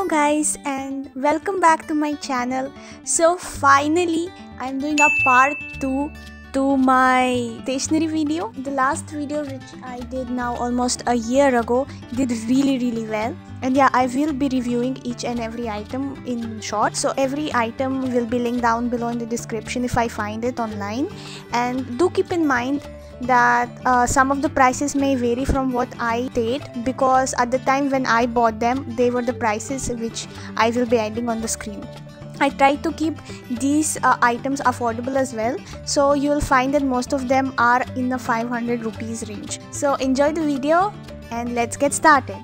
guys, and welcome back to my channel. So finally I'm doing a part 2 to my stationery video. The last video which I did now almost a year ago did really well, and yeah, I will be reviewing each and every item in short. So every item will be linked down below in the description if I find it online. And do keep in mind that some of the prices may vary from what I state, because at the time when I bought them, they were the prices which I will be adding on the screen. I try to keep these items affordable as well, so you will find that most of them are in the 500 rupees range. So enjoy the video and let's get started.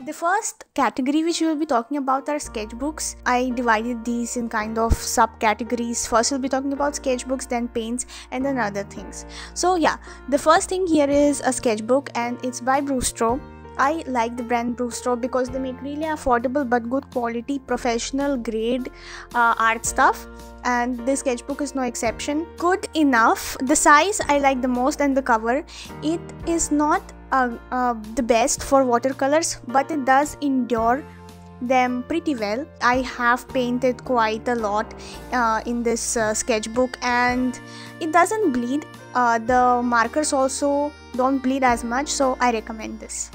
The first category which we will be talking about are sketchbooks. I divided these in kind of subcategories. First we'll be talking about sketchbooks, then paints, and then other things. So yeah, the first thing here is a sketchbook, and it's by Brewstro. I like the brand Brewstro because they make really affordable but good quality professional grade art stuff, and this sketchbook is no exception. Good enough. The size I like the most, and the cover. It is not the best for watercolors, but it does endure them pretty well. I have painted quite a lot in this sketchbook, and it doesn't bleed. The markers also don't bleed as much, so I recommend this.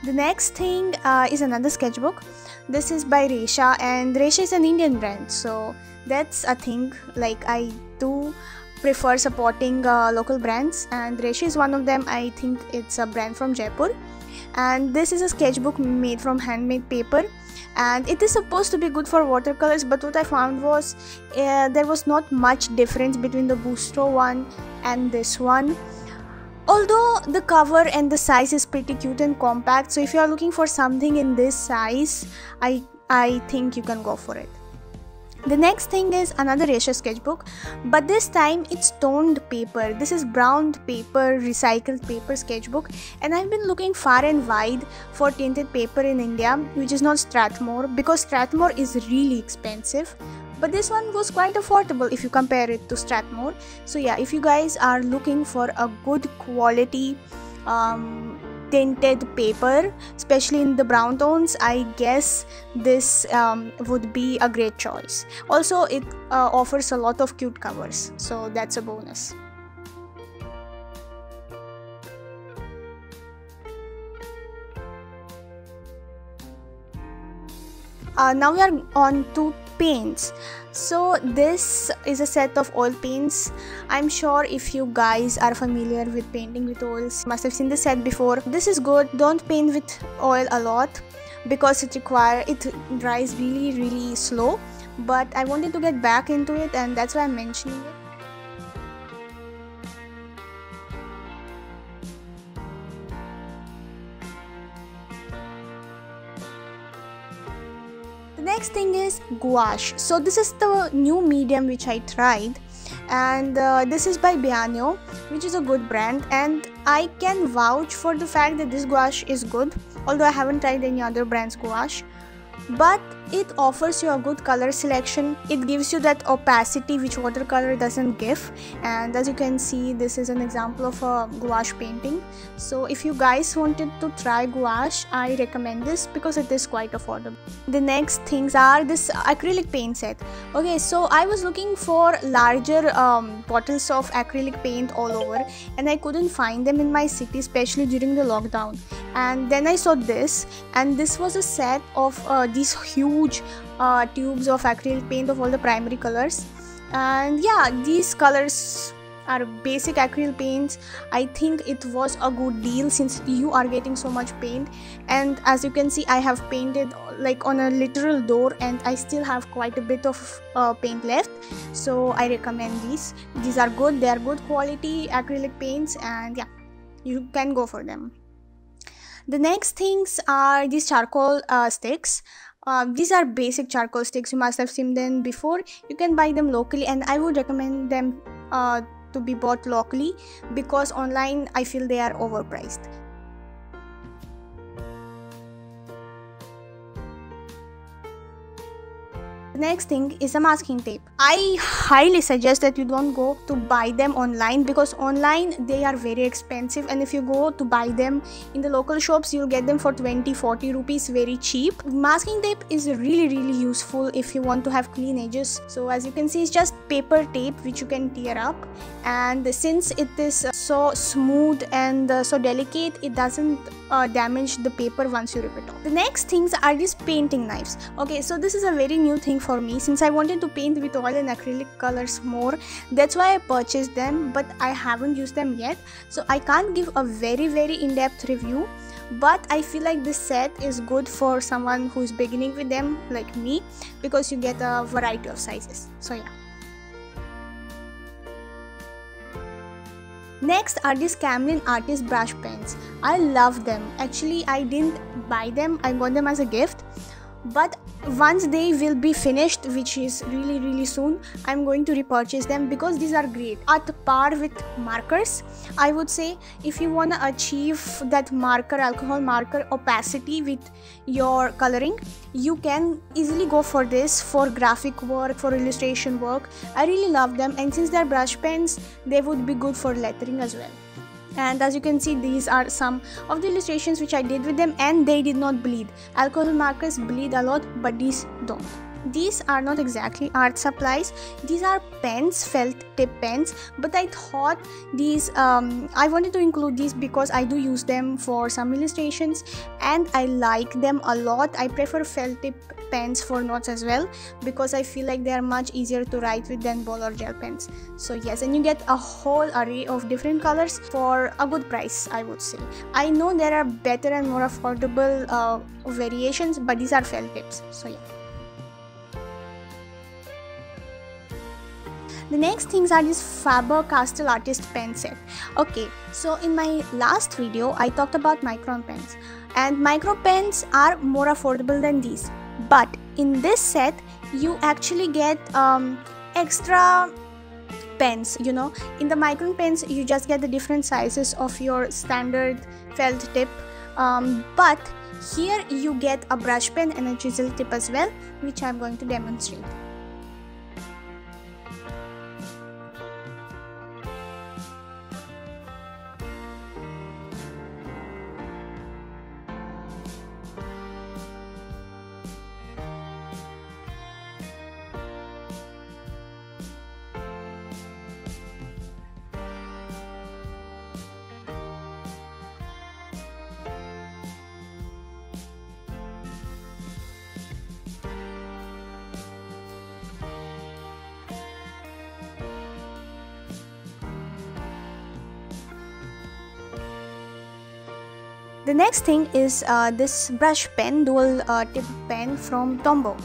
The next thing is another sketchbook. This is by Resha, and Resha is an Indian brand, so that's a thing. Like, I do prefer supporting local brands, and Resha is one of them. I think it's a brand from Jaipur, and this is a sketchbook made from handmade paper, and it is supposed to be good for watercolors, but what I found was there was not much difference between the Brewstro one and this one. Although the cover and the size is pretty cute and compact, so if you are looking for something in this size, I think you can go for it. The next thing is another Resha sketchbook, but this time it's toned paper. This is browned paper, recycled paper sketchbook, and I've been looking far and wide for tinted paper in India, which is not Strathmore, because Strathmore is really expensive. But this one was quite affordable if you compare it to Strathmore. So yeah, if you guys are looking for a good quality tinted paper, especially in the brown tones, I guess this would be a great choice. Also, it offers a lot of cute covers, so that's a bonus. Now we are on to paints. So this is a set of oil paints. I'm sure if you guys are familiar with painting with oils, must have seen this set before. This is good. Don't paint with oil a lot because it dries really slow, but I wanted to get back into it, and that's why I'm mentioning it. Next thing is gouache. So this is the new medium which I tried, and this is by Bianyo, which is a good brand, and I can vouch for the fact that this gouache is good, although I haven't tried any other brand's gouache. But it offers you a good color selection. It gives you that opacity which watercolor doesn't give, and as you can see, this is an example of a gouache painting. So if you guys wanted to try gouache, I recommend this because it is quite affordable. The next things are this acrylic paint set. Okay, so I was looking for larger bottles of acrylic paint all over, and I couldn't find them in my city, especially during the lockdown. And then I saw this, and this was a set of these huge tubes of acrylic paint of all the primary colors. And yeah, these colors are basic acrylic paints. I think it was a good deal since you are getting so much paint, and as you can see, I have painted like on a literal door, and I still have quite a bit of paint left, so I recommend these. These are good. They are good quality acrylic paints, and yeah, you can go for them. The next things are these charcoal sticks. These are basic charcoal sticks. You must have seen them before. You can buy them locally, and I would recommend them to be bought locally, because online I feel they are overpriced. Next thing is a masking tape. I highly suggest that you don't go to buy them online, because online they are very expensive, and if you go to buy them in the local shops, you'll get them for 20-40 rupees, very cheap. Masking tape is really useful if you want to have clean edges. So as you can see, it's just paper tape which you can tear up, and since it is so smooth and so delicate, it doesn't damage the paper once you rip it off. The next things are these painting knives. Okay, so this is a very new thing for me, since I wanted to paint with oil and acrylic colors more. That's why I purchased them, but I haven't used them yet, so I can't give a very in-depth review. But I feel like this set is good for someone who is beginning with them like me, because you get a variety of sizes. So yeah. Next are these Camel Artist Brush Pens. I love them. Actually, I didn't buy them, I got them as a gift. But once they will be finished, which is really soon, I'm going to repurchase them, because these are great at par with markers. I would say if you want to achieve that alcohol marker opacity with your coloring, you can easily go for this for graphic work, for illustration work. I really love them, and since they're brush pens, they would be good for lettering as well. And as you can see, these are some of the illustrations which I did with them, and they did not bleed. Alcohol markers bleed a lot, but these don't. These are not exactly art supplies. These are pens, felt tip pens, but I thought these I wanted to include these because I do use them for some illustrations and I like them a lot. I prefer felt tip pens for notes as well, because I feel like they are much easier to write with than ball or gel pens. So yes, and you get a whole array of different colors for a good price, I would say. I know there are better and more affordable variations, but these are felt tips, so yeah. The next things are this FaberCastell Artist Pen Set. Okay, so in my last video I talked about micron pens, and micro pens are more affordable than these, but in this set you actually get extra pens. You know, in the micron pens you just get the different sizes of your standard felt tip, but here you get a brush pen and a chisel tip as well, which I'm going to demonstrate. The next thing is this brush pen, dual tip pen from Tombow,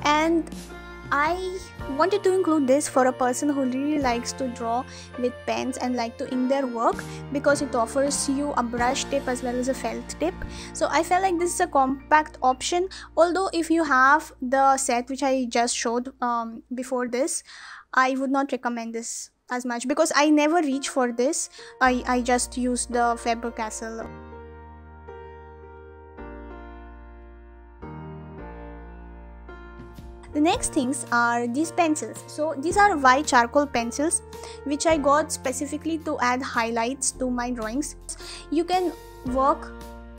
and I wanted to include this for a person who really likes to draw with pens and like to ink their work, because it offers you a brush tip as well as a felt tip. So I felt like this is a compact option, although if you have the set which I just showed before this, I would not recommend this as much, because I never reach for this. I just use the FaberCastell. The next things are these pencils. So these are white charcoal pencils which I got specifically to add highlights to my drawings. You can work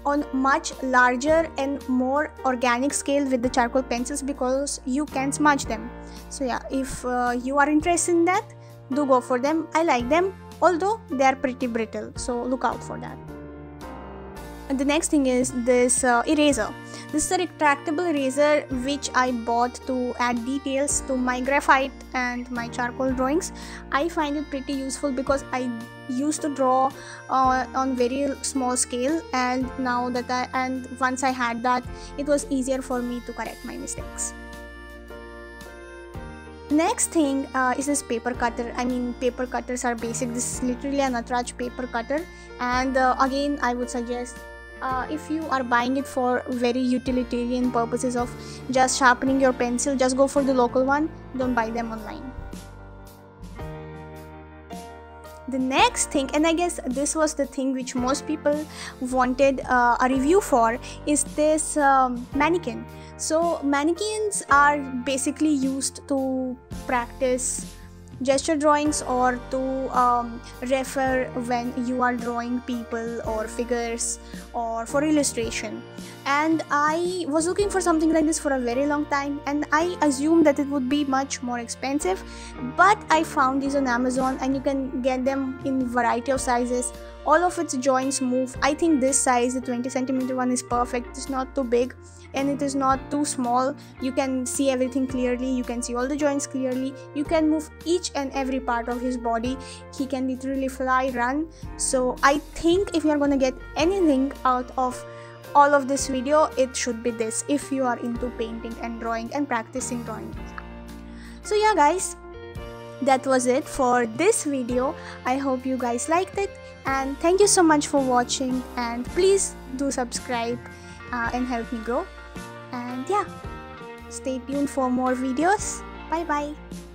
on much larger and more organic scale with the charcoal pencils because you can smudge them. So yeah, if you are interested in that, do go for them. I like them, although they are pretty brittle, so look out for that. And the next thing is this eraser. This is a retractable eraser which I bought to add details to my graphite and my charcoal drawings. I find it pretty useful because I used to draw on very small scale, and now that once I had that, it was easier for me to correct my mistakes. Next thing is this paper cutter. I mean, paper cutters are basic. This is literally a Natraj paper cutter, and again I would suggest if you are buying it for very utilitarian purposes of just sharpening your pencil, just go for the local one. Don't buy them online. The next thing, and I guess this was the thing which most people wanted a review for, is this mannequin. So mannequins are basically used to practice gesture drawings or to refer when you are drawing people or figures or for illustration. And I was looking for something like this for a very long time, and I assumed that it would be much more expensive, but I found these on Amazon and you can get them in variety of sizes. All of its joints move. I think this size, the 20cm one, is perfect. It's not too big and it is not too small. You can see everything clearly, you can see all the joints clearly, you can move each and every part of his body. He can literally fly, run. So I think if you're gonna get anything out of all of this video, it should be this, if you are into painting and drawing and practicing drawing. So yeah guys, that was it for this video. I hope you guys liked it, and thank you so much for watching, and please do subscribe and help me grow. And yeah, stay tuned for more videos. Bye bye.